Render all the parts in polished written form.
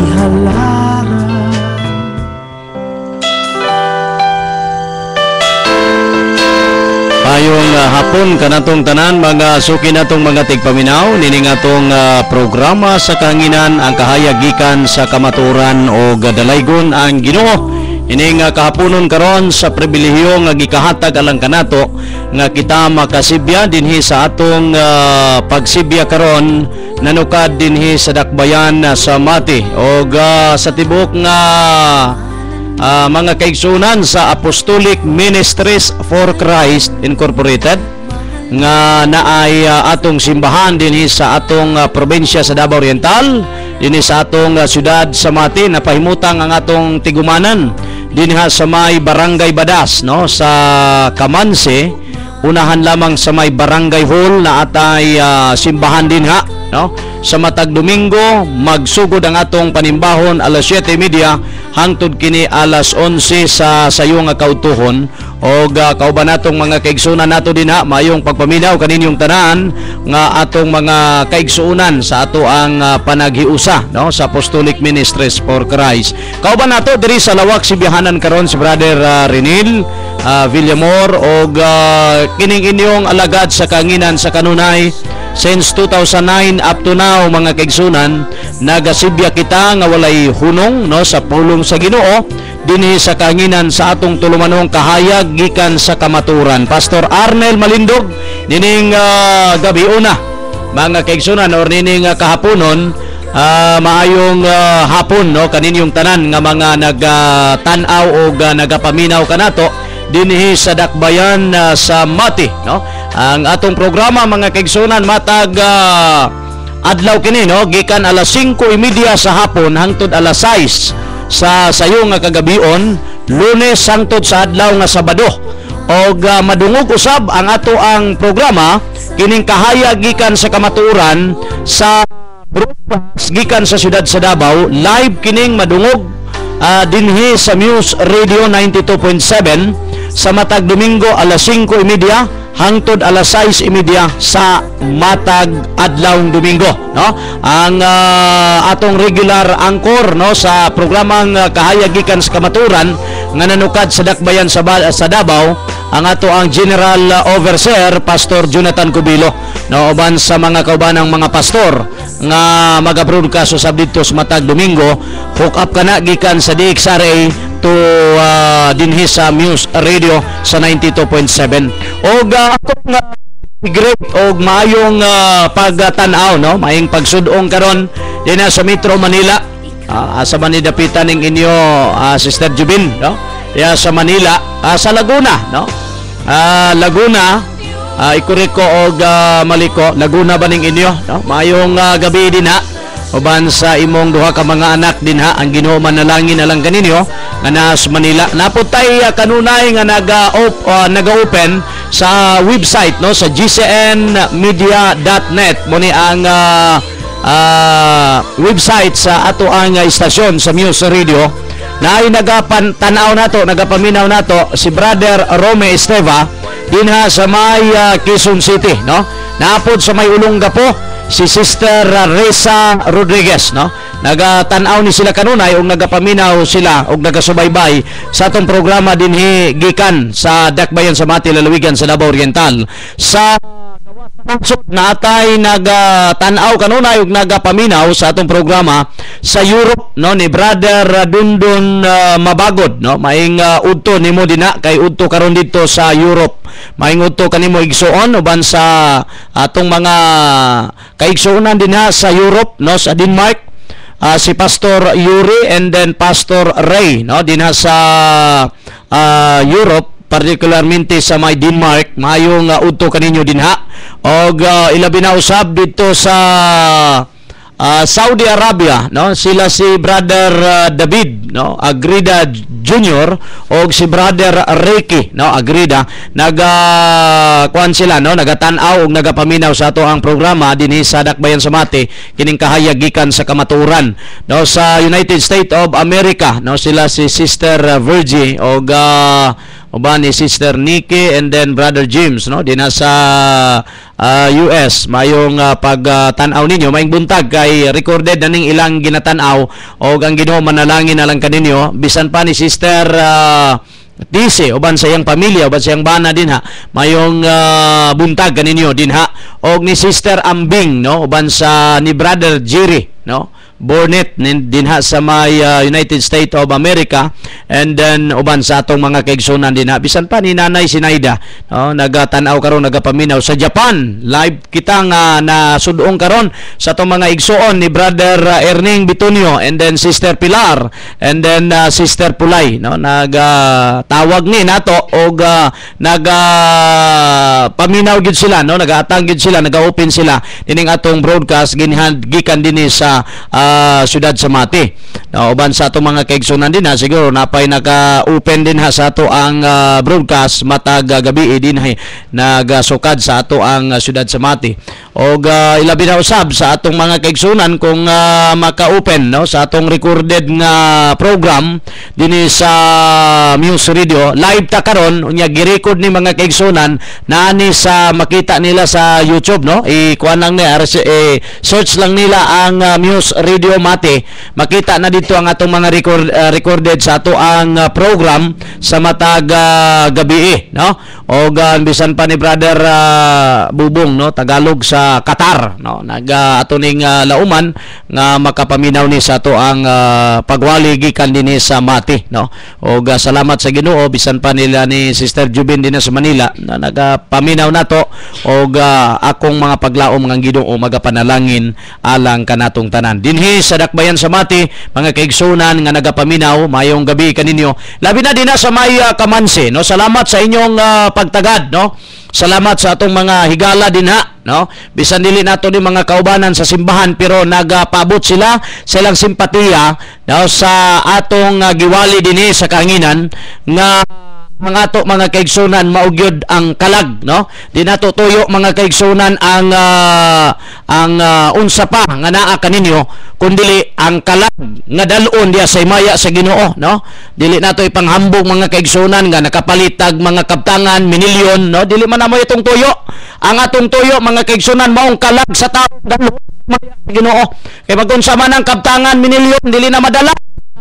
halaran. Ayong hapon kanatong tanan mga suki natong mga tigpaminaw nining atong programa sa kahanginan ang kahayag gikan sa kamaturan o gadalaygon ang Ginoo. Ining kahaponon karon sa pribilehiyo nga gikahatag alang kanato nga kita makasibya dinhi sa atong pagsibya karon nanukad dinhi sa dakbayan sa Mati o sa tibok nga mga kaigsunan sa Apostolic Ministries for Christ Incorporated nga naay atong simbahan dinhi sa atong probinsya sa Davao Oriental, dinhi sa atong syudad sa Mati, napahimutang ang atong tigumanan dinhi sa may Barangay Badas no sa Kamanse, unahan lamang sa may Barangay Hall na atay simbahan dinha no. Sa matag Domingo magsugod ang atong panimbahon alas 7:30 hangtod kini alas 11 sa sayo nga kautuhon og kauban natong mga kaigsunan nato dinha mayong pagpaminaw kaninyong tanan nga atong mga kaigsunan sa ato ang panaghiusa no sa Apostolic Ministries for Christ. Kauban nato diri sa lawak sibihanan karon si Brother Renil Villamor og kining inyong alagad sa kanginan sa kanunay. Since 2009 up to now mga kaigsunan, nagasibya kita nga walay hunong no sa pulong sa Ginoo dinhi sa kanginan sa atong tulumanong kahayag gikan sa kamaturan. Pastor Arnel Malindog nining gabi una mga kaigsunan or nining kahaponon maayong hapon no kaninyong tanan nga mga nagtanaw o nagapaminaw kanato dinhi sa dakbayan sa Mati no. Ang atong programa mga kaigsunan matag adlaw kini no gikan alas 5:30 sa hapon hangtod alas 6 sa sayo nga kagabion, Lunes hangtod sa adlaw nga Sabado. Og madungog usab ang ato ang programa kining kahayag gikan sa kamaturan sa broadcast gikan sa syudad sa Davao, live kining madungog dinhi sa Muse Radio 92.7 sa matag Domingo alas 5:30 hangtod alas 6:30 sa matag adlawng Domingo no. Ang atong regular anchor no sa programang kahayag gikan sa kamaturan nga nanukad sa dakbayan sa Davao ang ato ang General Overseer Pastor Jonathan Cubilo no uban sa mga kaubanang mga pastor nga maga-broadcast usab dito sa matag Domingo. Hook up kana gikan sa DXRA to dinhi sa Muse Radio sa 92.7 og atong great og maayong pagtanaw no maayong pagsudong karon dinha sa Metro Manila asa man nidapitan ning inyo Sister Jubin no ya sa Manila sa Laguna no Laguna Ikuriko og Maliko Laguna ba ning inyo no maayong gabi dinha uban sa imong duha ka mga anak dinha ang Ginoo manalangin alang kaninyo nga nas Manila naputay kanunay nga naga-open sa website no sa gcnmedia.net mo ni ang website sa ato ang istasyon sa Muse Radio na ay nagapantanaw nato nagapaminaw nato si Brother Rome Esteva dinha sa may Quezon City no naapod sa may Olongapo si Sister Reza Rodriguez no nagatanaw ni sila kanunay og nagapaminaw sila og nagasubaybay sa atong programa dinhi gikan sa dakbayan sa Mati lalawigan sa Davao Oriental sa natay nagatanaw kanunay og nagapaminaw sa atong programa sa Europe no ni Brother Dundon Mabagod no maing udto nimo dinha kay udto karon dito sa Europe maing udto kanimo igsuon uban sa atong mga kaigsuonan dinha sa Europe no sa Denmark si Pastor Yuri and then Pastor Ray no dinha sa Europe particularmente sa may Denmark mayong udto kaninyo dinha og ilabi na usab dito sa Saudi Arabia no sila si Brother David no Agrida Jr. og si Brother Ricky no Agrida kuan sila no nagatanaw og nagapaminaw sa ato ang programa dinhi sa dakbayan sa Mati kining kahayag gikan sa kamaturan no sa United States of America no sila si Sister Virgie og uban ni Sister Nikki and then Brother James no dinha sa US. Mayong pagtanaw ninyo, maing buntag kay recorded na ning ilang ginatanaw o ang Ginoo manalangin na lang kaninyo bisan pa ni Sister Tise uban sa iyang pamilya, uban sa iyang bana din ha, mayong buntag kaninyo din ha, og ni Sister Ambing, no, uban sa ni Brother Jerry, no, Bornet din ha sa may United States of America, and then uban sa atong mga kaigsunan din ha, bisan pa ni Nanay Sinaida, no, nagatanaw karon, nagapaminaw sa Japan. Live kita nga na sudong karon sa atong mga igsuon ni Brother Erning Bitonio, and then Sister Pilar, and then Sister Pulay, no, tawag ni nato og paminaw gid sila, no, nagaatang gid sila, naga-open sila dining atong broadcast gikan dinhi sa siyudad sa Mati. Uban sa ato mga kaigsunan din ha, siguro napay naka-open din ha sa ato ang broadcast matag gabi din ha, nagasukad sa ato ang siyudad sa Mati. Og ilabi na usab sa atong mga kaigsunan kung maka-open, no, sa atong recorded nga program dinhi sa Muse Radio. Live ta karon, unya gi-record ni mga kaigsunan naani sa makita nila sa YouTube, no. Kuan lang ni search lang nila ang Muse Radio Mati, makita na dito ang atong mga recorded sa ato ang program sa matag gabi, no. Og bisan pa ni Brother Bubong, no, Tagalog sa Qatar, no, ato ning lauman nga makapaminaw ni sa ato ang pagwali gikan dinhi sa Mati, no. Og salamat sa Ginoo bisan pa nila ni Sister Jubin dinhi sa Manila na nagapaminaw nato, og akong mga paglaom nga Ginoo magapanalangin alang kanatong tanan dinhi sa Dakbayan sa Mati, mga kaigsunan nga nagapaminaw. Mayong gabi kaninyo, labi na din sa may Kamansi, no. Salamat sa inyong pagtagad, no. Salamat sa atong mga higala din ha, no. Bisan dili nato ni mga kaubanan sa simbahan, pero nagapabot sila sa ilang simpatiya, no, sa atong giwali dinhi sa kahanginan nga mga to mga kaigsunan maugyod ang kalag, no. Di nato tuyo mga kaigsunan ang unsa pa nga naa kaninyo kundi ang kalag nga dalon diya sa himaya sa Ginoo, no. Dili nato ipanghambog mga kaigsunan nga nakapalitag mga kaptangan minilyon, no. Dili man namo itong tuyo. Ang atong tuyo mga kaigsunan maong kalag sa tao dalon sa Ginoo. Kay magunsa man ang kaptangan minilyon dili na madala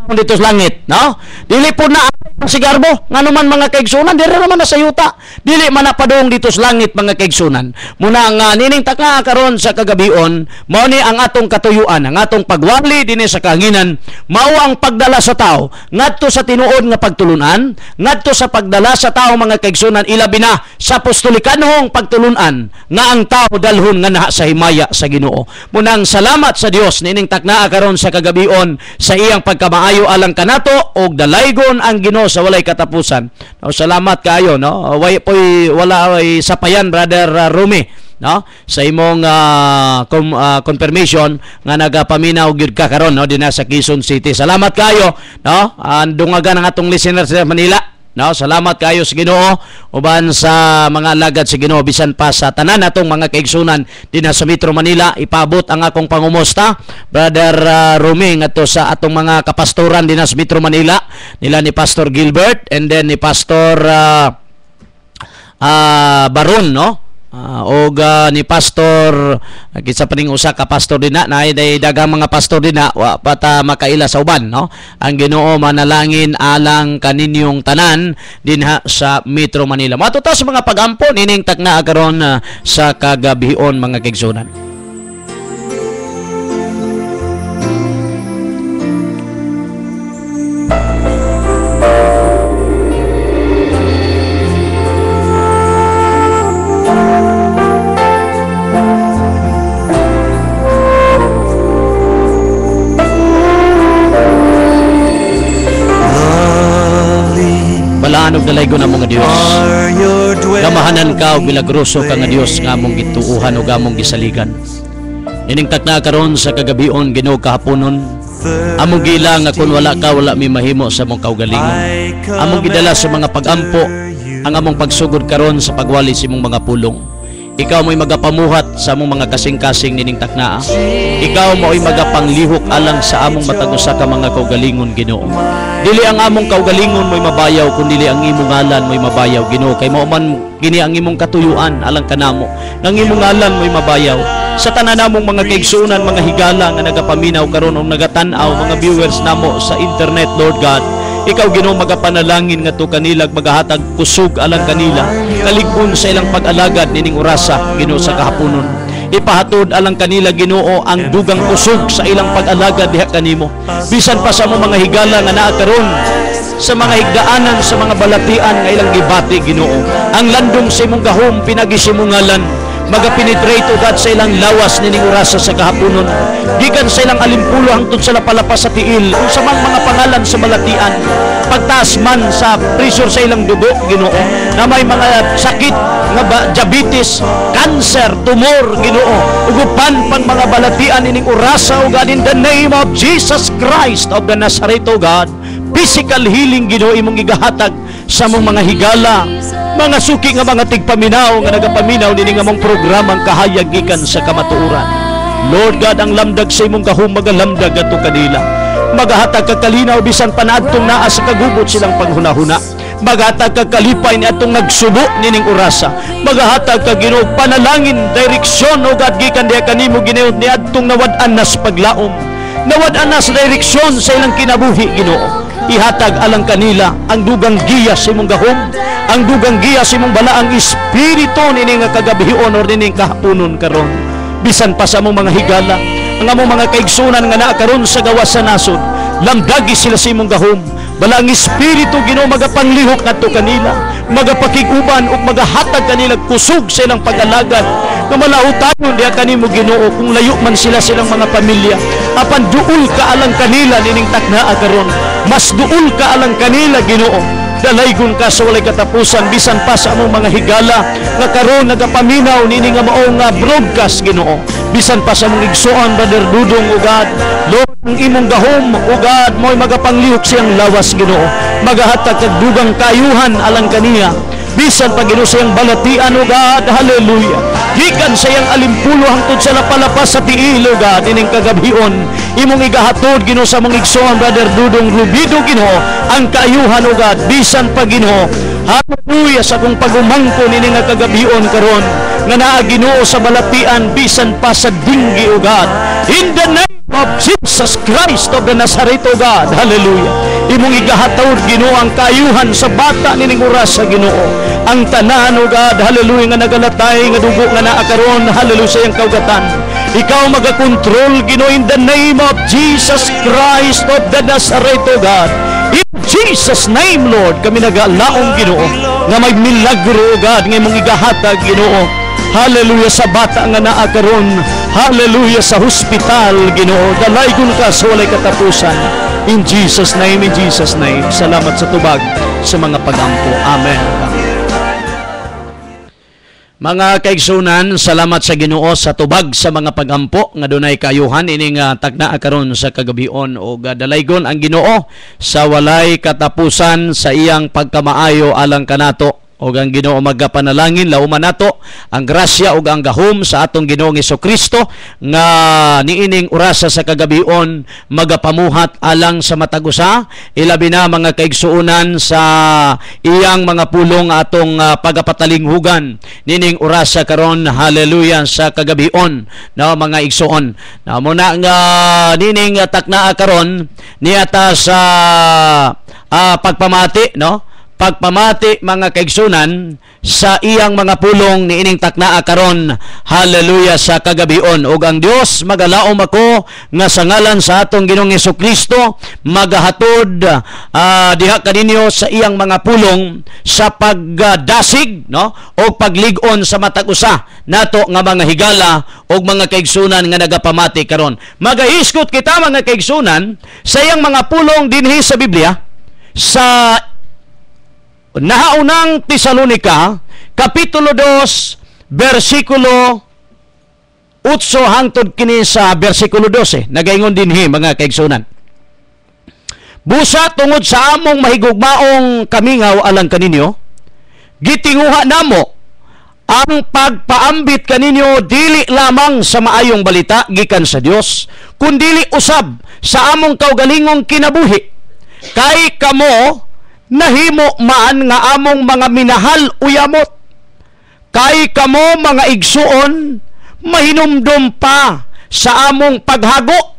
dito sa langit, no. Dili po na sigarbo ngano man mga kaigsunan, diri naman na sa yuta, dili man napadong dito sa langit mga kaigsunan. Muna nga nining taka karon sa kagabion, mao ni ang atong katuyuan, ang atong pagwali dinhi sa kahanginan, mao ang pagdala sa tao ngadto sa tinuod nga pagtulunan, ngadto sa pagdala sa tao mga kaigsunan, ilabi na sa apostolikanhong pagtulunan nga ang tao dalhon nga naha sa himaya sa Ginoo. Munang salamat sa Dios nining taknaa karon sa kagabion sa iyang pagkamaayo alang kanato og dalaygon ang Ginoo sa walay katapusan. No, salamat kayo, no. Wala sapayan Brother Rumi, no, sa imong confirmation nga nagapaminaw gyud ka karon, no, dinha sa Quezon City. Salamat kayo, no. Dungagan ang atong listeners sa Manila, no. Salamat kayo sa Ginoo uban sa mga alagad sa Ginoo bisan pa sa tanan natong mga kaigsunan dinha sa Metro Manila. Ipabot ang akong pangumusta Brother Rumi ngadto sa atong mga kapastoran dinha sa Metro Manila, nila ni Pastor Gilbert and then ni Pastor Baron, no. Og ni Pastor kitsa paning usa ka pastor dinha na daghang mga pastor dinha wa pata makaila sa uban, no. Ang Ginoo manalangin alang kaninyong tanan dinha sa Metro Manila. Matuta sa mga pag-ampon ining takna karon sa kagabion mga kaigsunan. Balanog dalaygon na mga Dios. Gamahanan ka og milagroso ka nga Dios nga among gituuhan ug among gisaligan. Ining takna karon sa kagabion Ginoo kahaponon, among gila nga kun wala ka wala mi mahimo sa among kaugalingon. Among gidala sa mga pagampo ang among pagsugod karon sa pagwali sa imong mga pulong. ikaw mo'y magapamuhat sa among mga kasing-kasing nining taknaa. Ikaw mo'y magapanglihok alang sa among matagusa ka mga kaugalingon, Ginoo. Dili ang among kaugalingon mo'y mabayaw, kundi ang imong ngalan mo'y mabayaw, Ginoo. Kay mao man gini ang imong katuyuan alang kanamo. Nang imong ngalan mo'y mabayaw. Sa tanan namong mga kaigsunan, mga higala nga nagapaminaw karon o nagatan-aw, mga viewers namo sa internet, Lord God, ikaw, Ginoo, magapanalangin nga to kanilag magahatag kusog alang kanila, kalig-on sa ilang pag-alagad nining orasa, Ginoo, sa kahaponon. Ipahatod alang kanila, Ginoo, ang dugang kusog sa ilang pag-alagad diha kanimo. Bisan pa sa mga higala nga naa karon sa mga higdaanan, sa mga balatian nga ilang gibati, Ginoo, ang landong sa imong gahom pinagisimungalan, magapenetrate, O God, sa ilang lawas nining orasa sa kahaponon, gikan sa ilang alimpulo hangtod sa lapalapas sa tiil, unsa man mga pangalan sa balatian, pagtaas man sa pressure sa ilang dugo, Ginoo, na may mga sakit nga diabetes, cancer, tumor, Ginoo, ugupan pang mga balatian nining orasa, O God, in the name of Jesus Christ of the Nazareth, O God, physical healing, Ginoo, imong igahatag sa mong mga higala, mga suki nga mga tigpaminaw nga nagapaminaw nini nga mong programang kahayag gikan sa kamatuoran. Lord God, ang lamdag sa imong gahom magalamdag ato kanila. Magahatag kag kalinaw bisan panaadtong naa sa kagubot silang panghunahuna. Magahatag kag kalipay ni atong nagsubo nining orasa. Magahatag kag Ginoo panalangin, direksyon, O God, gikan diha kanimo, Ginoo, ni adtong nawad-an nas paglaom. Nawad-an nas direksyon sa ilang kinabuhi, Ginoo. Ihatag alang kanila ang dugang giya sa imong gahom, ang dugang giya sa imong balaang espiritu nining nga kagabion o nining kahaponon karon. Bisan pa sa among mga higala, ang among mga kaigsunan nga naa karon sa gawas sa nasod, lamdagi sila sa imong gahom. Balaang espiritu, Ginoo, magapanglihok nato kanila, magapakiguban ug magahatag kanila kusog sa ilang pag-alagad. Nga malautayon diha kanimo, Ginoo, kung layo man sila silang mga pamilya, apan duol ka alang kanila nining taknaa karon. Mas duol ka alang kanila, Ginoo. Dalaygon ka sa walay katapusan, bisan pa sa among mga higala nga karon nagapaminaw nini nga maong broadcast, Ginoo. Bisan pa sa among igsuon, Brother Dudong, O God, Lord, ang imong gahom, O God, mo'y magapanglihok siyang lawas, Ginoo. Magahatag kag dugang kayuhan alang kaniya. Bisan pa, Ginoo, sa iyang balatian, O God, hallelujah. Gikan sa iyang alimpulo hangtod sa lapalapas sa tiil, O God, ining kagabion, imong igahatod, Ginoo, sa mong igsoon, Brother Dudong Rubido, Ginoo, ang kaayuhan, O God. Bisan pa, Ginoo, hallelujah, sa kung pagumangko nining nga kagabion karon nga naa, Ginoo, sa balatian, bisan pa sa dinggi, O God, in the name of Jesus Christ of the Nazareth, O God, hallelujah. Imong igahatod, Ginoo, ang kaayuhan sa bata nining oras sa Ginoo, ang tanan, O God, hallelujah, nga nagalatay nga dugo nga naa karon, hallelujah, sa iyang kaugatan. Ikaw magakontrol, Ginoo, in the name of Jesus Christ of the Nazareth, O God. In Jesus' name, Lord, kami nagalaong, Ginoo, nga may milagro, O God, nga imong igahatag, Ginoo, hallelujah, sa bata nga naa karon, hallelujah, sa hospital, Ginoo. Dalaygon ka sa walay katapusan. In Jesus' name, in Jesus' name. Salamat sa tubag sa mga pagampo. Amen. Mga kaigsunan, salamat sa Ginoo sa tubag sa mga pagampo nga dunay kayuhan ining tagna karon sa kagabion, o dalaygon ang Ginoo sa walay katapusan sa iyang pagkamaayo alang kanato. O ang Ginoo magapanalangin lauman nato ang grasya ug ang gahom sa atong Ginoong Hesukristo nga niining orasa sa kagabion magapamuhat alang sa matagusa, ilabi na mga kaigsuonan sa iyang mga pulong atong pagapatalinghugan nining orasa karon, hallelujah, sa kagabion na mga igsuon. Na muna nga nining taknaa karon niata sa pagpamati, no? Pagpamati mga kaigsunan sa iyang mga pulong ni ining taknaa karon, hallelujah, sa kagabion. ug ang Dios magalaom ako nga sa ngalan sa atong Ginoong Hesukristo magahatod diha kaninyo sa iyang mga pulong sa pagdasig, no, o paglig-on sa matag usa nato nga mga higala ug mga kaigsunan nga nagapamati karon. Magahiskot kita mga kaigsunan sa iyang mga pulong dinhi sa Biblia sa nahaunang Tesalonika, Kapitulo 2, versikulo 8 hangtod kini sa versikulo 12. Nagaingon dinhi mga kaigsunan. Busa tungod sa among mahigugmaong kamingaw alang kaninyo, gitinguha namo ang pagpaambit kaninyo dili lamang sa maayong balita gikan sa Dios, kundili usab sa among kaugalingong kinabuhi. Kay kamo nahimo man nga among mga minahal uyamot. Kay kamo mga igsuon mahinumdum pa sa among paghago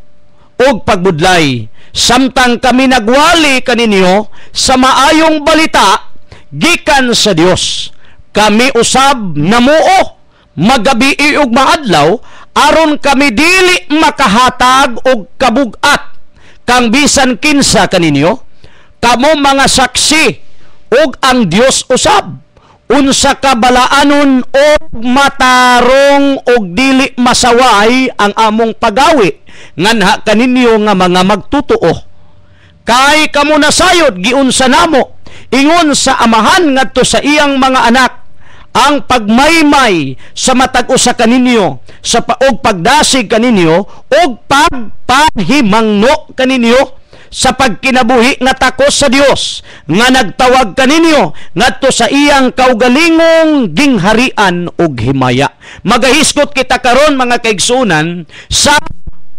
o pagbudlay, samtang kami nagwali kaninyo sa maayong balita gikan sa Dios. Kami usab namuo magabi ug maadlaw aron kami dili makahatag og kabugat kang bisan kinsa kaninyo. Kamo mga saksi ug ang Dios usab, unsa kabalaanon og matarong og dili masaway ang among pagawi nganha kaninyo nga mga magtutuo. Kay kamo nasayod giunsa namo ingon sa amahan ngadto sa iyang mga anak ang pagmaymay sa matag usa kaninyo sa og pagdasig kaninyo og pagpahimangno kaninyo sa pagkinabuhi nga takos sa Dios nga nagtawag kaninyo ngadto sa iyang kaugalingong gingharian ug himaya. Magahisgot kita karon mga kaigsunan sa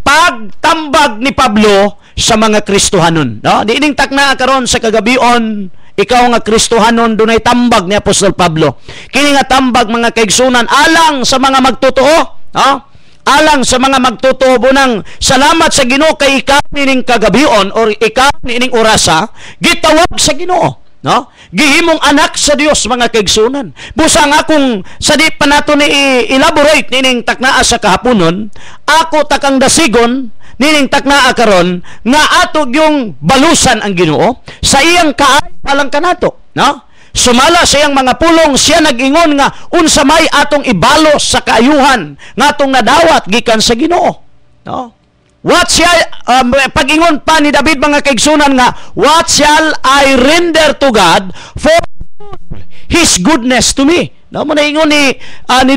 pagtambag ni Pablo sa mga Kristohanon. No? Diining takna karon sa kagabion, ikaw nga Kristohanon, dunay tambag ni Apostol Pablo. Kini nga tambag mga kaigsunan alang sa mga magtotoo, no? Alang sa mga magtotoo bunang salamat sa Ginoo kay ikaw nining kagabion or ikaw nining orasa gitawag sa Ginoo, no? Gihimong anak sa Dios mga kaigsunan. Busa nga kung sa di pa nato ni elaborate nining taknaa sa kahaponon, ako takang dasigon nining taknaa karon nga atog yung balusan ang Ginoo sa iyang kaay alang kanato, no? Sumala sa iyang mga pulong, siya nag-ingon nga unsa may atong ibalos sa kaayuhan nga atong nadawat gikan sa Ginoo, no? What shall pag-ingon pa ni David mga kaigsunan nga, what shall I render to God for His goodness to me? No, mo naingon ni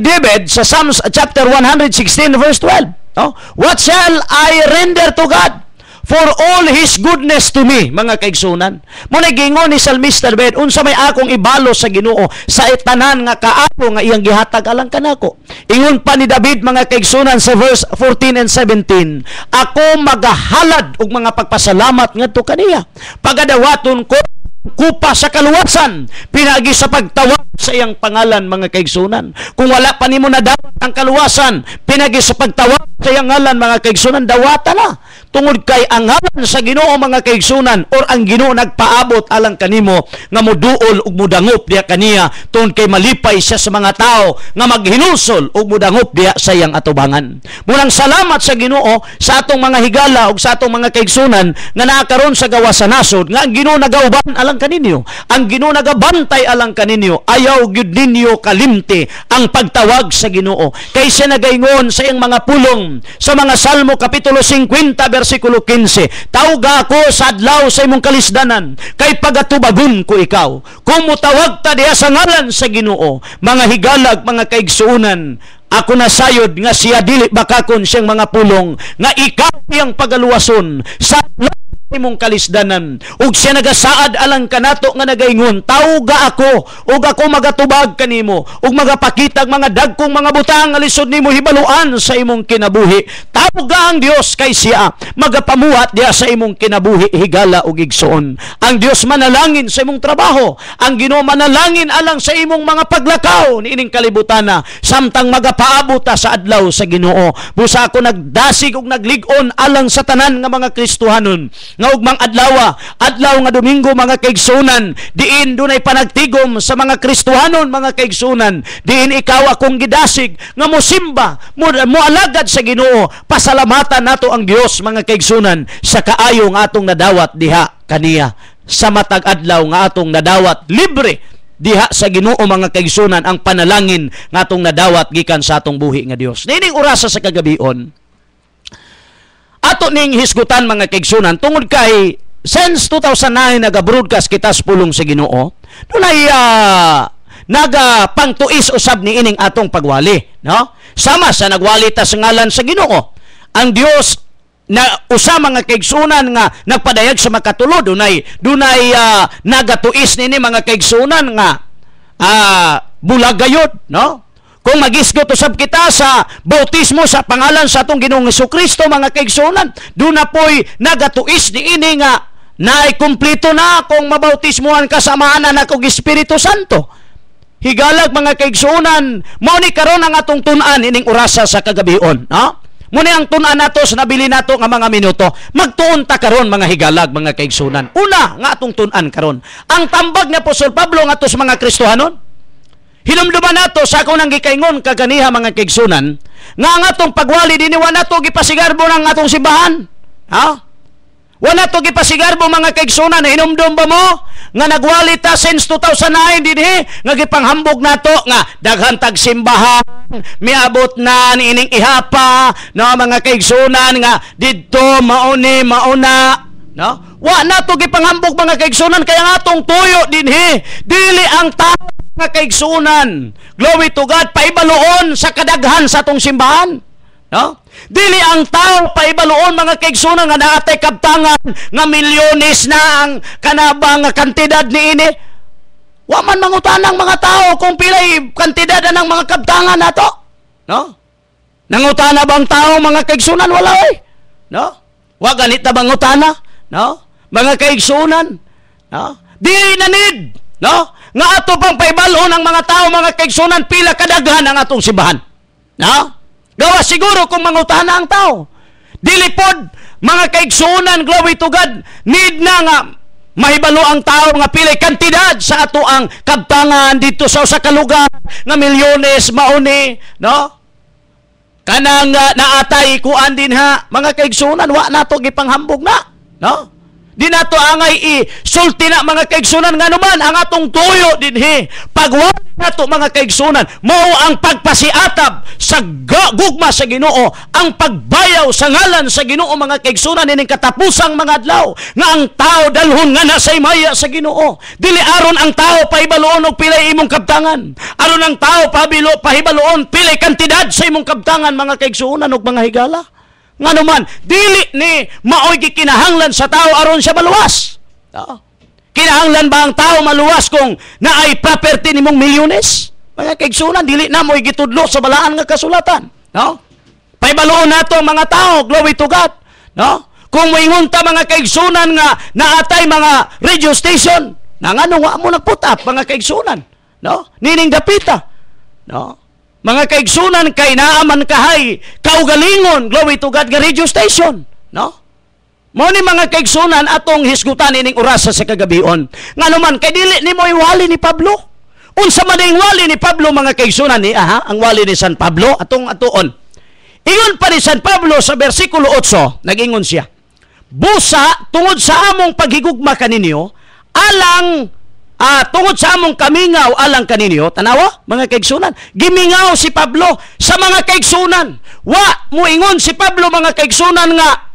David sa Psalms chapter 116 verse 12. No? What shall I render to God for all His goodness to me, mga kaigsunan? Mo nagingon ni Salmista David, unsa may akong ibalo sa Ginoo sa tanan nga kaayo nga iyang gihatag alang kanako. Ingon pa ni David mga kaigsunan sa verse 14 and 17, ako magahalad og mga pagpasalamat ngadto kaniya. Pagadawaton ko kupa sa kaluwasan pinagi sa pagtawag sa iyang pangalan mga kaigsunan. Kung wala pa nimo nadawat ang kaluwasan pinagi sa pagtawag sa iyang ngalan mga kaigsunan, dawata na. Tungod kay ang ngalan sa Ginoo mga kaigsunan or ang Ginoo nagpaabot alang kanimo nga moduol ug mudangop diha kaniya tungod kay malipay siya sa mga tao nga maghinusol ug mudangop diha sa iyang atubangan. Munang salamat sa Ginoo sa atong mga higala ug sa atong mga kaigsunan nga naa karon sa gawas sa nasod nga ang Ginoo nagauban alang kaninyo. Ang Ginoo nagabantay alang kaninyo. Ayaw gyud ninyo kalimti ang pagtawag sa Ginoo. Kay siya nagaingon sa iyang mga pulong sa mga Salmo kapitulo 50 versikulo 15, tawga ako sa adlaw sa imong kalisdanan kay pagatubagon ko ikaw. Kung mutawag ta diha sa ngalan sa Ginoo, mga higalag mga kaigsuunan, ako nasayod nga siya dili bakakon siyang mga pulong nga ikaw iyang pagaluwason sa imong kalisdanan ug siya nagasaad alang kanato nga nagaingon, tawga ako ug ako magatubag kanimo ug magapakitag mga dagkong mga butang nga lisod nimo hibaluan sa imong kinabuhi. Tawga ang Dios kay siya magapamuhat diha sa imong kinabuhi higala ug igsoon. Ang Dios manalangin sa imong trabaho, ang Ginoo manalangin alang sa imong mga paglakaw niining kalibutana samtang magapaabot ta sa adlaw sa Ginoo. Busa ako nagdasig ug naglig-on alang sa tanan nga mga Kristohanon nga ugmang adlaw nga Domingo mga kaigsunan, diin dunay panagtigom sa mga Kristohanon mga kaigsunan, diin ikaw akong gidasig nga mosimba moalagad sa Ginoo, pasalamatan nato ang Dios mga kaigsunan sa kaayo nga atong nadawat diha kaniya sa matag adlaw nga atong nadawat libre diha sa Ginoo mga kaigsunan ang panalangin nga atong nadawat gikan sa atong buhi nga Dios. Nining orasa sa kagabion ato ning hisgutan mga kaigsunan tungod kay since 2009 naga-broadcast kita sa pulong sa Ginoo, dunay nagapangtuis usab ni ining atong pagwali, no? Sama sa nagwali ta sa ngalan sa Ginoo. Ang Dios na usa mga kaigsunan nga nagpadayag sa makatulo, dunay nagatuis nini mga kaigsunan nga bulag gayod, no? Kung magisgot usab kita sa bautismo sa pangalan sa atong Ginoong Hesukristo, mga kaigsunan, doon na po'y nagatuis ni ini nga naay kumpleto na kung mabautismuhan ka sa maanan akong Espiritu Santo. Higalag, mga kaigsunan, mao ni karon ang atong tun-an ining orasa sa kagabion, no? Muna ang tun-an nato sa nabili nato nga mga minuto. Magtuon ta karon, mga higalag, mga kaigsunan. Una nga atong tun-an karon, ang tambag ni Apostol Pablo nga sa mga Kristohanon. Hinumduman nato sa akong nang gikaingon kaganiha, mga kaigsunan, nga ang atong pagwali diniwa nato gipasigarbo ng atong simbahan. Ha? Wala to gipasigarbo, mga kaigsunan. Hinumdum ba mo nga nagwali ta since 2009 dinhi nga gipanghambog nato nga daghan tag simbahan, miabot na niining ihapa, no, mga kaigsunan, nga didto mauni mauna, no? Wa na to gipanghambog, mga kaigsunan, kaya nga atong tuyo dinhi dili ang tao, mga kaigsunan, glory to God, paibaluon sa kadaghan sa atong simbahan, no? Dili ang tao paibaluon, mga kaigsunan, nga naatay kabtangan nga milyones na ang kanabang kantidad ni ini. Wa man mangutanang mga tao kung pilay kantidad ng mga kabtangan nato, no? Nangutana bang tao, mga kaigsunan? Wala, no? Wa ganit na bang utana, no? Mga kaigsunan, no? Dili na need, no? Nga ato pang paibalon ang mga tao, mga kaigsunan, pila kadaghan ang atong simbahan, no? Gawa siguro kung mangutana ang tao. Dili pod, mga kaigsunan, glory to God, need na nga mahibalo ang tao nga pilay kantidad sa ato ang kabtangan dito sa usa ka lugar nga milyones mauni, no? Kanang naatay kuan din ha, mga kaigsunan, wa nato gipanghambog na, no? Di nato angay isulti na, mga kaigsunan, nga naman ang atong tuyo dinhi pagwala nato, mga kaigsunan, mao ang pagpasiatab sa gugma sa Ginoo, ang pagbayaw sa ngalan sa Ginoo, mga kaigsunan, ining katapusang mga adlaw nga ang tao dalhon nga nasay maya sa Ginoo. Dili aron ang tao pahibaluon og pilay imong kabtangan, aron ang tao pahibaluon pilay kantidad sa imong kabtangan, mga kaigsunan ug mga higala. Nga naman, dili ni maoy gikinahanglan sa tao aron siya maluwas. No? Kinahanglan ba ang tao maluwas kung naay property nimong milyones? Mga kaigsunan, dili na mo'y gitudlo sa balaan nga kasulatan. No? Paibaluon nato, mga tao, glory to God. No? Kung moingon ta, mga kaigsunan, nga naatay mga radio station, na nga nung mo nagputap, mga kaigsunan. No? Nining dapita. No? Mga kaigsunan, kay naaman kahay kaugalingon, glory to God, nga radio station, no? Mo ni, mga kaigsunan, atong hisgutan ining orasa sa kagabion. Nga naman, kay dili ni mo wali ni Pablo. Unsa man ang wali ni Pablo, mga kaigsunan, ni ang wali ni San Pablo, atong atuon. Ingon pa ni San Pablo sa bersikulo 8, nagingon siya, busa tungod sa among paghigugma kaninyo, alang tungod sa among kamingaw alang kaninyo, tanawa, mga kaigsunan, gimingaw si Pablo sa mga kaigsunan. Wa muingon si Pablo, mga kaigsunan, nga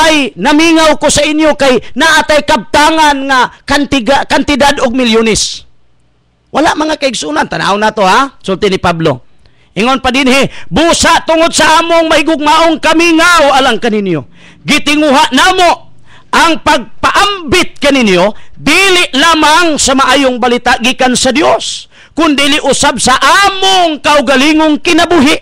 ay namingaw ko sa inyo kay naatay kabtangan nga kantidad og milyones. Wala, mga kaigsunan, tanaw na to, ha, sulti ni Pablo. Ingon pa din, busa tungod sa among mahigugmaong kamingaw alang kaninyo, gitinguha namo ang pagpaambit kaninyo, dili lamang sa maayong balita gikan sa Dios, kundi usab sa among kaugalingong kinabuhi.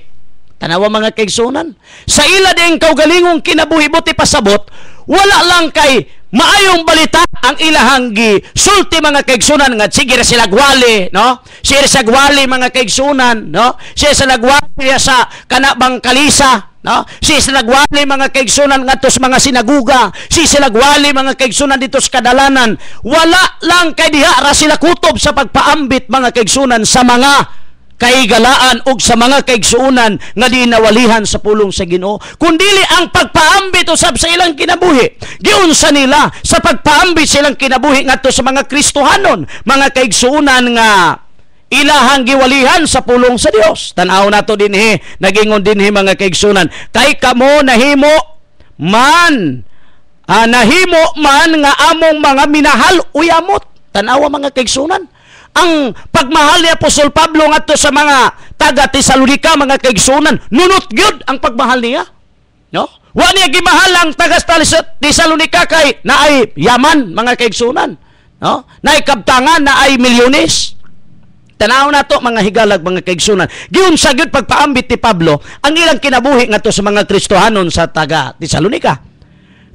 Tanawa, mga kaigsunan, sa ila ding kaugalingong kinabuhi, buti pasabot, wala lang kay maayong balita ang ilahang gisulti, mga kaigsunan, nga sige sila gwali, no? Sige sa gwali, mga kaigsunan, no? Sige sa nagwali sa kanabang kalisa, no? Si silagwali, mga kaigsunan, ngadto sa mga sinaguga, si silagwali, mga kaigsunan, dito sa kadalanan. Wala lang kay diha ra sila kutob sa pagpaambit, mga kaigsunan, sa mga kaigalaan ug sa mga kaigsunan nga di nawalihan sa pulong sa Ginoo, kundili ang pagpaambit usab sa ilang kinabuhi. Giunsa nila sa pagpaambit silang kinabuhi ngadto sa mga Kristohanon, mga kaigsunan, nga ilahang giwalihan sa pulong sa Dios. Tan-aw nato dinhi, nagingon dinhi, mga kaigsunan, kay kamo nahimo man nga among mga minahal uyamot. Tan-aw, mga kaigsunan, ang pagmahal ni Apostol Pablo ngadto sa mga taga Tesalonica, mga kaigsunan, nunot gyud ang pagmahal niya, no? Wa niya gimahal ang taga Tesalonica kay naay yaman, mga kaigsunan, no? Naay kabtangan, naay milyones. Tanaw na to mga higalag, mga kaigsunan. Giyon sa gyud pagpaambit ni Pablo ang ilang kinabuhi ngadto sa mga Kristohanon sa taga Tesalonica.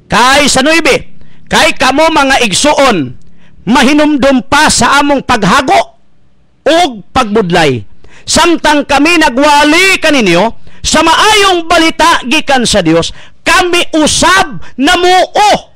Kay sa 9, kay kamo mga igsuon, mahinumdum pa sa among paghago ug pagbudlay. Samtang kami nagwali kaninyo sa maayong balita gikan sa Dios, kami usab namuo,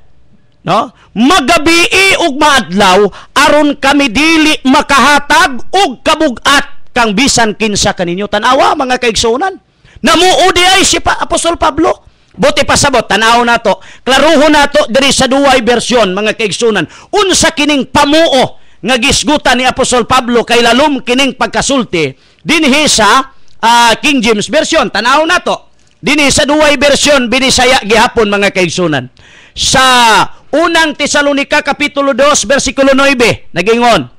no? Magabii ug maadlaw aron kami dili makahatag og kabug-at kang bisan kinsa kaninyo. Tanawa mga kaigsunan, namuo di ay si Apostol Pablo. Buti pa sabot, tanaw nato, klaruho nato diri sa duway bersyon mga kaigsunan. Unsa kining pamuo nga gisgutan ni Apostol Pablo kay lalom kining pagkasulti dinhi sa King James version. Tanaw nato dinhi sa duway bersyon binisaya gihapon mga kaigsunan. Sa unang Tesalonica kapitulo 2 bersikulo 9 nagingon,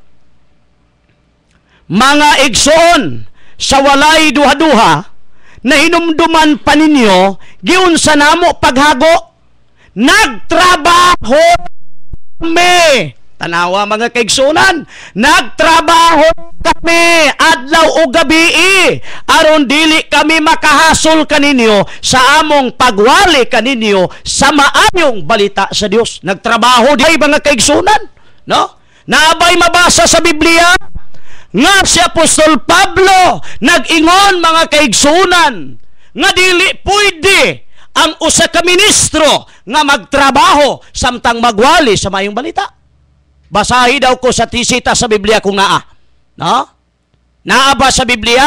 mga igsoon, sa walay duha-duha na hinumduman pa ninyo giun sa namo paghago, nagtrabaho kami. Tanawa mga kaigsunan, nagtrabaho kami adlaw o gabi aron dili kami makahasol kaninyo sa among pagwali kaninyo sa maayong balita sa Dios. Nagtrabaho di mga kaigsunan, no? Naabay mabasa sa Biblia nga si Apostol Pablo nag-ingon mga kaigsunan nga dili pwede ang usa ka ministro nga magtrabaho samtang magwali sa maayong balita. Basahi daw ko sa tisita sa Biblia kung naa. No? Naa ba sa Biblia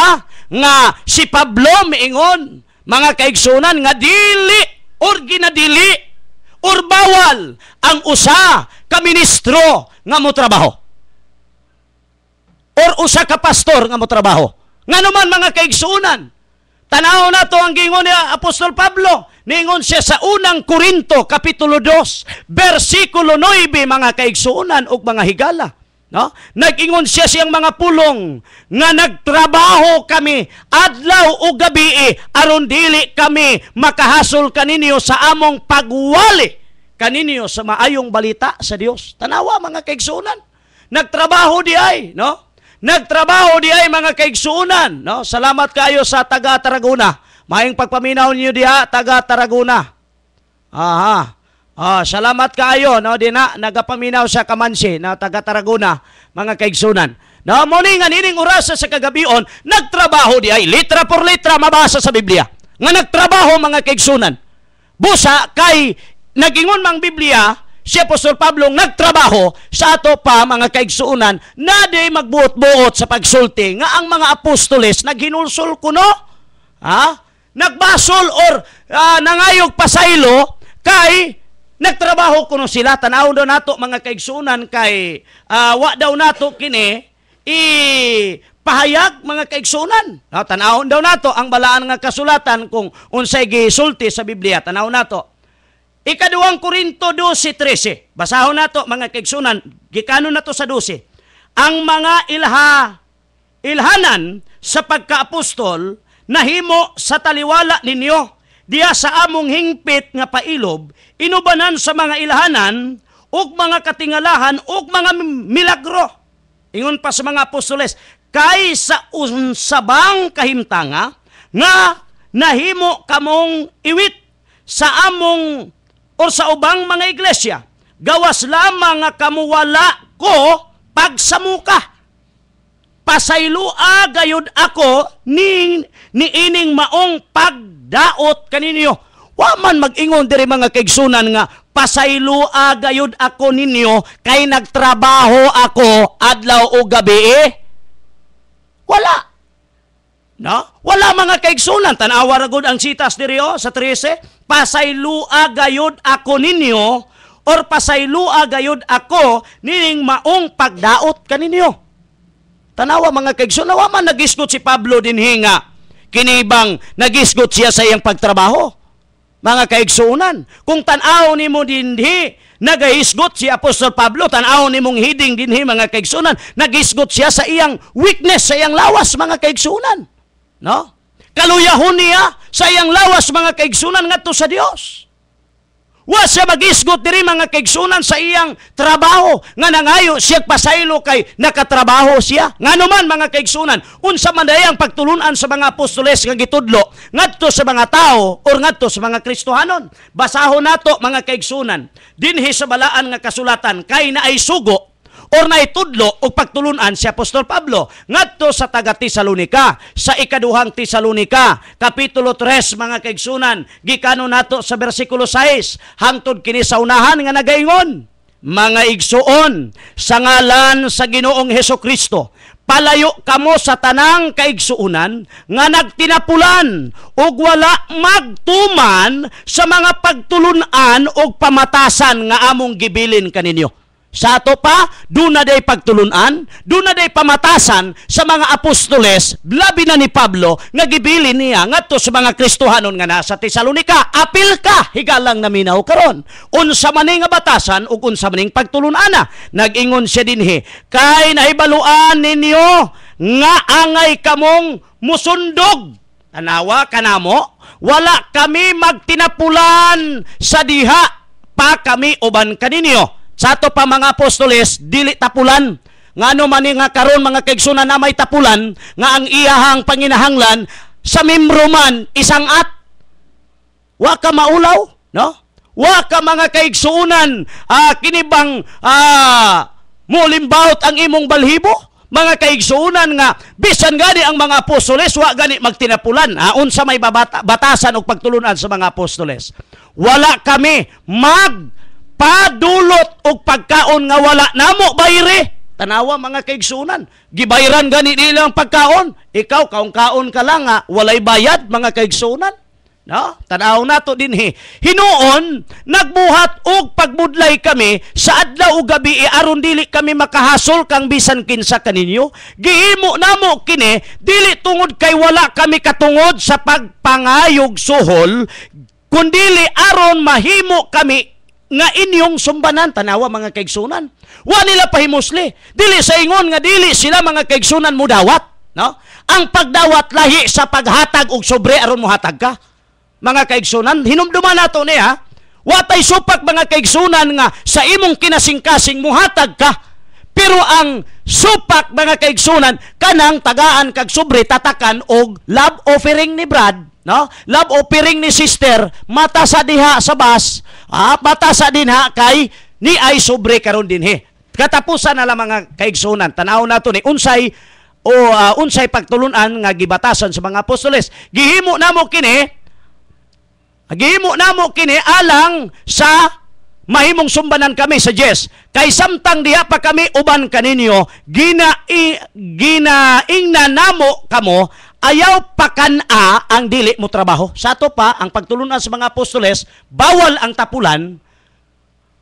nga si Pablo miingon mga kaigsunan nga dili or ginadili or bawal ang usa ka ministro nga motrabaho or usa ka pastor nga motrabaho. Nganuman mga kaigsunan, tanaw na to ang gingon ni Apostol Pablo. Ningon siya sa unang Korinto kapitulo 2 bersikulo 9 mga kaigsuunan ug mga higala, no? Nag-ingon siya siyang mga pulong nga nagtrabaho kami adlaw ug gabi aron dili kami makahasol kaninyo sa among pagwali kaninyo sa maayong balita sa Dios. Tanawa mga kaigsuunan, nagtrabaho di ay, no? Nagtrabaho di ay mga kaigsuunan, no? Salamat kayo sa taga Tarragona. Maayong pagpaminaw niyo diha taga Tarragona. Salamat kayo no dina nagapaminaw sa Kamansi na taga Tarragona mga kaigsunan. Na mo ni nga nining oras sa kagabion nagtrabaho di ay litra por litra mabasa sa Biblia. Nga nagtrabaho mga kaigsunan. Busa kay nagingon mang Biblia si Apostol Pablo nagtrabaho sa ato pa mga kaigsuunan na di magbuot-buot sa pagsulti nga ang mga apostoles naghinulsol kuno. Nagbasol or nangayog pasaylo kay nagtrabaho kuno sila. Tanaw daw nato mga kaigsuunan kay wa daw nato kini pahayag mga kaigsuunan. Tanaw daw nato ang balaan nga kasulatan kung unsay gisulti sa Biblia. Tanaw nato ikaduhang Korinto 12:13. Basahon nato mga kaigsuunan, gikanon nato sa 12. Ang mga ilhanan sa pagkaapostol nahimo sa taliwala ninyo diya sa among hingpit nga pailob, inubanan sa mga ilhanan ug mga katingalahan ug mga milagro. Ingon pa sa mga apostoles, kay sa unsabang kahimtanga nga nahimo kamong iwit sa among o sa ubang mga iglesia, gawas lamang nga kamuwala ko pagsamuka. Pasaylua gayud ako ni ining maong pagdaot kaninyo. Wa man mag-ingon diri mga kaigsunan nga pasaylua gayud ako ninyo kay nagtrabaho ako adlaw o gabi. Wala. No? Wala mga kaigsunan. Tanawa ra gud ang sitas diri sa 13. Pasaylua gayud ako ninyo or pasaylua gayud ako nining maong pagdaot kaninyo. Tanawa mga kaigsunan, wa man nagisgot si Pablo dinhi nga kinibang nagisgot siya sa iyang pagtrabaho. Mga kaigsunan, kung tan-aw nimo dinhi nagahisgot si Apostol Pablo, tan-aw nimong hiding dinhi mga kaigsunan, nagisgot siya sa iyang weakness, sa iyang lawas mga kaigsunan. No? Kaluyahon niya sa iyang lawas mga kaigsunan ngadto sa Dios. Wa siya mag-isgot diri mga kaigsunan sa iyang trabaho nga nangayo siya pasaylo kay nakatrabaho siya. Ngano man mga kaigsunan, unsa man dayang pagtulunan sa mga apostoles nga gitudlo ngadto sa mga tao or ngadto sa mga Kristohanon. Basahon nato mga kaigsunan dinhi sa balaan nga kasulatan kay naay sugo or naitudlo og pagtulunan si Apostol Pablo ngadto sa taga Tesalonica sa ikaduhang Tesalonica kapitulo 3 mga kaigsunan gikano nato sa bersikulo 6 hangtod kini sa unahan nga nagaingon, mga igsuon sa ngalan sa Ginoong Hesukristo palayo kamo sa tanang kaigsuunan nga nagtinapulan ug wala magtuman sa mga pagtulunan ug pamatasan nga among gibilin kaninyo. Sa ato pa, doon na day pagtulunan, doon na day pamatasan sa mga apostoles, labi na ni Pablo, nga gibilin niya ngadto sa mga Kristohanon nga nasa Tesalonica. Apil ka, higalang naminaw karon. Unsa maning nga batasan ug unsa maning pagtulunana. Nag-ingon siya dinhi, kay nahibaluan ninyo nga angay kamong musundog. Tanawa kanamo, wala kami magtinapulan sa diha pa kami uban kaninyo. Sa ato pa mga apostoles, dili tapulan. Ngano man nga karon mga kaigsunan na may tapulan, nga ang iyahang panginahanglan, sa membro man, isang at. Wa ka maulaw, no? Wa ka mga kaigsunan, kinibang mulimbawt ang imong balhibo. Mga kaigsunan nga, bisan gani ang mga apostoles, wa gani magtinapulan. Unsa may batasan o pagtulunan sa mga apostoles. Wala kami padulot og pagkaon nga wala namo bayre. Tanawa mga kaigsunan, gibayran gani nilang pagkaon. Ikaw kaon ka lang nga walay bayad mga kaigsunan. No? Tanaw nato dinhi. Hinuon nagbuhat og pagbudlay kami sa adlaw ug gabi aron dili kami makahasol kang bisan kinsa kaninyo. Gihimo namo kini dili tungod kay wala kami katungod sa pagpangayog suhol, kundili aron mahimo kami nga inyong sumbanan. Tanawa mga kaigsunan, wa nila pahimusli, dili sa ingon nga dili sila mga kaigsunan mo dawat, no? Ang pagdawat lahi sa paghatag og sobre aron mohatag ka. Mga kaigsunan, hinumduman nato niya, wa tay supak mga kaigsunan nga sa imong kinasing-kasing mohatag ka, pero ang supak mga kaigsunan kanang tagaan kag sobre tatakan og love offering ni Brad, no? Love offering ni sister, mata sa diha sa bus, mata sa dinha kay ni ay sobre karon dinhi. Katapusan na lang mga kaigsunan, tanaw nato ni unsay pagtulunan nga gibatasan sa mga apostoles. Gihimo namo kini alang sa mahimong sumbanan kami sa Diyos. Kay samtang diha pa kami uban kaninyo, ginaingna namo kamo, ayaw pakana ang dili mo trabaho. Sa ato pa, ang pagtulunan sa mga apostoles, bawal ang tapulan,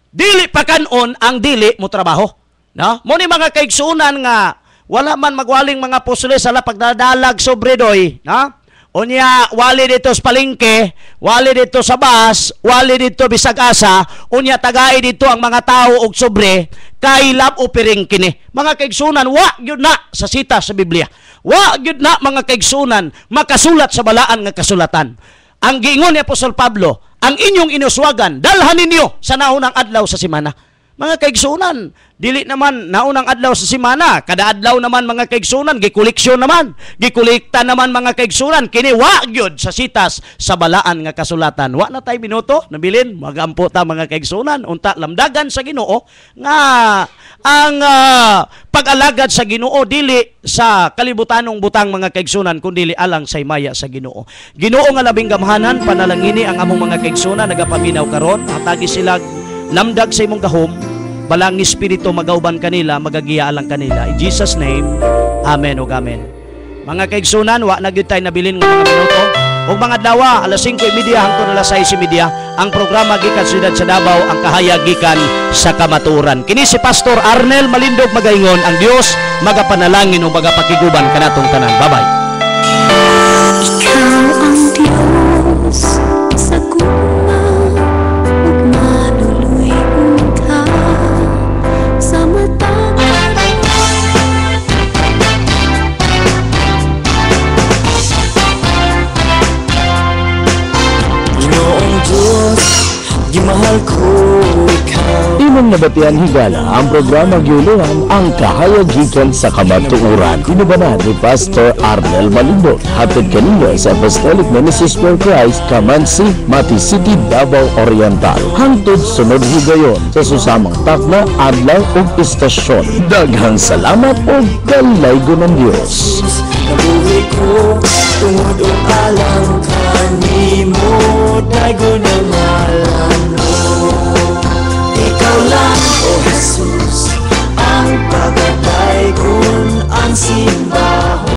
dili pakanon ang dili mo trabaho. No? Muni mga kaigsunan nga, wala man magwaling mga apostoles sa pagdadalag sobre doy. No? Unya, wali dito sa palengke, wali dito sa bus, wali dito bisag asa, unya tagay dito ang mga tao og sobre, kay love offering kini. Mga kaigsunan, wa gyud na sa sita sa Biblia. Wa gyud na mga kaigsunan makasulat sa balaan nga kasulatan. Ang giingon ni Apostol Pablo, ang inyong inuswagan, dalhan ninyo sa naunang adlaw sa semana. Mga kaigsunan, dili naman naunang adlaw sa semana, kada adlaw naman mga kaigsunan, gikoleksyon naman, gikolekta naman mga kaigsunan, kini wa gyud sa sitas sa balaan nga kasulatan. Wa na tay minuto, nabilin, magampo ta mga kaigsunan, unta lamdagan sa Ginoo nga ang pag-alagad sa Ginoo dili sa kalibutanong butang mga kaigsunan, kundi alang sa himaya sa Ginoo. Ginoo nga labing gamhanan, panalangini ang among mga kaigsunan nagapaminaw karon, hatagi sila lamdag sa imong gahom, balang ni Espiritu magauban kanila, magagiya alang kanila. In Jesus name, amen o amen. Mga kaigsunan, wa na gyud tay nabilin nga mga minuto. O mga dawa, alas 5:30 hangtod alas 6:30, ang programa gikan sa siyudad sa Davao, ang kahayag gikan sa kamaturan. Kini si Pastor Arnel Malindog magaingon, ang Dios magapanalangin o magapakiguban kanatong tanan. Bye-bye. Ikaw ang Diyos sa Diyos, mahal ko ikaw. Imong nabatian higala ang programa giuluhan ang kahayagikan sa kamatuoran. Inubanan ni Pastor Arnel Malindot. Hatid kanina sa Apostolic Ministries for Christ, Kamansi, Mati City, Davao Oriental. Hangtod sunod higayon sa susamang takna, adlaw ug istasyon. Daghang salamat ug kalaygo ng Dios. Nabuhi ko tungod o alang kanimo, daigo ng alam.